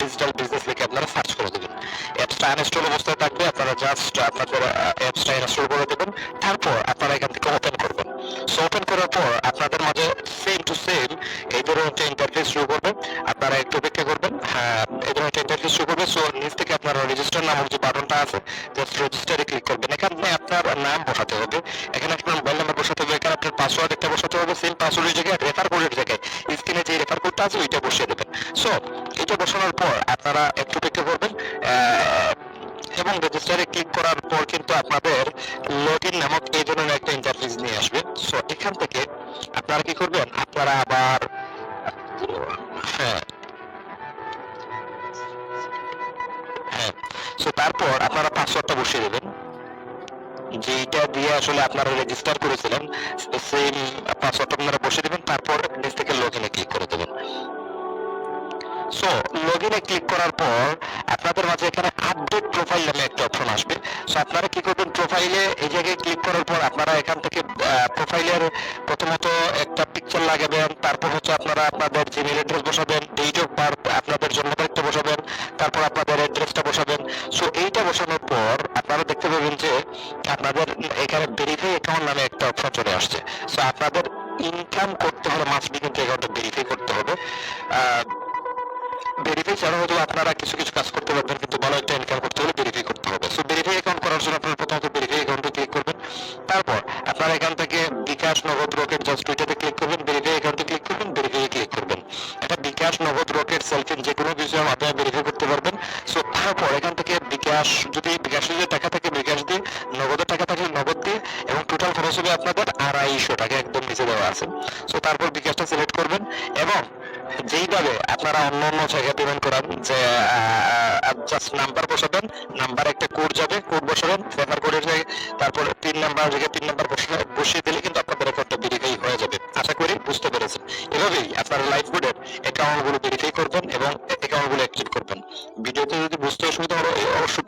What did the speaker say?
Digital business লিখে আপনারা search করে দেবেন। অ্যাপসটা আনইনস্টল অবস্থায় থাকবে, আপনারা জাস্ট আপনাদের অ্যাপসটা ইনস্টল করে দেবেন। তারপর আপনারা এখান থেকে ওপেন করবেন। সো ওপেন করার পর আপনাদের মাঝে সেম টু সেম এই ধরনের একটা ইন্টারফেস শো করবে। আপনারা একটু অপেক্ষা করবেন। হ্যাঁ, এই ধরনের একটা ইন্টারফেস শো করবে। সো নিচ থেকে আপনারা রেজিস্টার নামক যে বাটনটা আছে, জাস্ট রেজিস্টারে ক্লিক করবেন। এখানে আপনার নাম বসাতে হবে, এখানে আপনার মোবাইল নাম্বার বসাতে হবে, এখানে আপনার পাসওয়ার্ড একটা বসাতে হবে। সেম পাসওয়ার্ডের জায়গায় রেফার কোডের জায়গায় স্ক্রিনে যে রেফার কোডটা আছে ওইটা বসিয়ে দেবেন। সো এটা বসানোর পর আপনারা একটু অপেক্ষা করবেন এবং রেজিস্টারে ক্লিক করার পর কিন্তু আপনাদের লগইন নামক এই ধরনের একটা ইন্টারফেস নিয়ে আসবে। সো এখান থেকে আপনারা কি করবেন, আপনারা আবার হ্যাঁ হ্যাঁ সো তারপর আপনারা পাসওয়ার্ডটা বসিয়ে দেবেন, যেটা দিয়ে আসলে আপনারা রেজিস্টার করেছিলেন সেম পাসওয়ার্ডটা আপনারা বসিয়ে দেবেন। তারপর নিচ থেকে লগইনে ক্লিক করে দেবেন। সো লগইনে ক্লিক করার পর আপনাদের মাঝে এখানে আপডেট প্রোফাইল নামে একটা অপশন আসবে। সো আপনারা কি করবেন, প্রোফাইলে এই জায়গায় ক্লিক করার পর আপনারা এখান থেকে প্রোফাইলের প্রথমত একটা পিকচার লাগাবেন, তারপর হচ্ছে আপনারা আপনাদের জিমেইল অ্যাড্রেস বসাবেন, ডেট অফ বার্থ আপনাদের জন্ম তারিখটা বসাবেন, তারপর আপনাদের অ্যাড্রেসটা বসাবেন। সো এইটা বসানোর পর আপনারা দেখতে পাবেন যে আপনাদের এখানে ভেরিফাই অ্যাকাউন্ট নামে একটা অপশন চলে আসছে। সো আপনাদের ইনকাম করতে হলে মাস্ট বি কিন্তু অ্যাকাউন্টটা ভেরিফাই করতে হবে। ভেরিফাই ছাড়া হয়তো আপনারা কিছু কিছু কাজ করতে পারবেন, কিন্তু ভালো একটা ইনকাম করতে হলে ভেরিফাই করতে হবে। সো ভেরিফাই অ্যাকাউন্ট করার জন্য আপনারা প্রথমত ভেরিফাই অ্যাকাউন্টে ক্লিক করবেন। তারপর আপনারা এখান থেকে বিকাশ, নগদ, রকেট, জাস্ট দুইটাতে ক্লিক করবেন, ভেরিফাই অ্যাকাউন্টে ক্লিক করবেন, ভেরিফাই ক্লিক করবেন। এটা বিকাশ, নগদ, রকেট, সেলফিন যে কোনো কিছু আপনারা ভেরিফাই করতে পারবেন। সো তারপর এখান থেকে বিকাশ, যদি বিকাশে যদি টাকা থাকে বিকাশ দিয়ে, নগদের টাকা থাকলে নগদ দিয়ে, এবং টোটাল খরচ হবে আপনাদের 250 টাকা, একদম নিচে দেওয়া আছে। সো তারপর বিকাশটা সিলেক্ট করবেন এবং যেইভাবে আপনারা অন্য অন্য জায়গায় পেমেন্ট করান, যে জাস্ট নাম্বার বসাবেন, নাম্বার একটা কোড যাবে, কোড বসাবেন রেফার কোডের জায়গায়, তারপর পিন নাম্বার জায়গায় পিন নাম্বার বসিয়ে দিলে কিন্তু আপনাদের রেকর্ডটা ভেরিফাই হয়ে যাবে। আশা করি বুঝতে পেরেছেন। এভাবেই আপনারা লাইভ কোডের অ্যাকাউন্টগুলো ভেরিফাই করবেন এবং অ্যাকাউন্টগুলো অ্যাক্টিভ করবেন। ভিডিওতে যদি বুঝতে অসুবিধা হয় অবশ্যই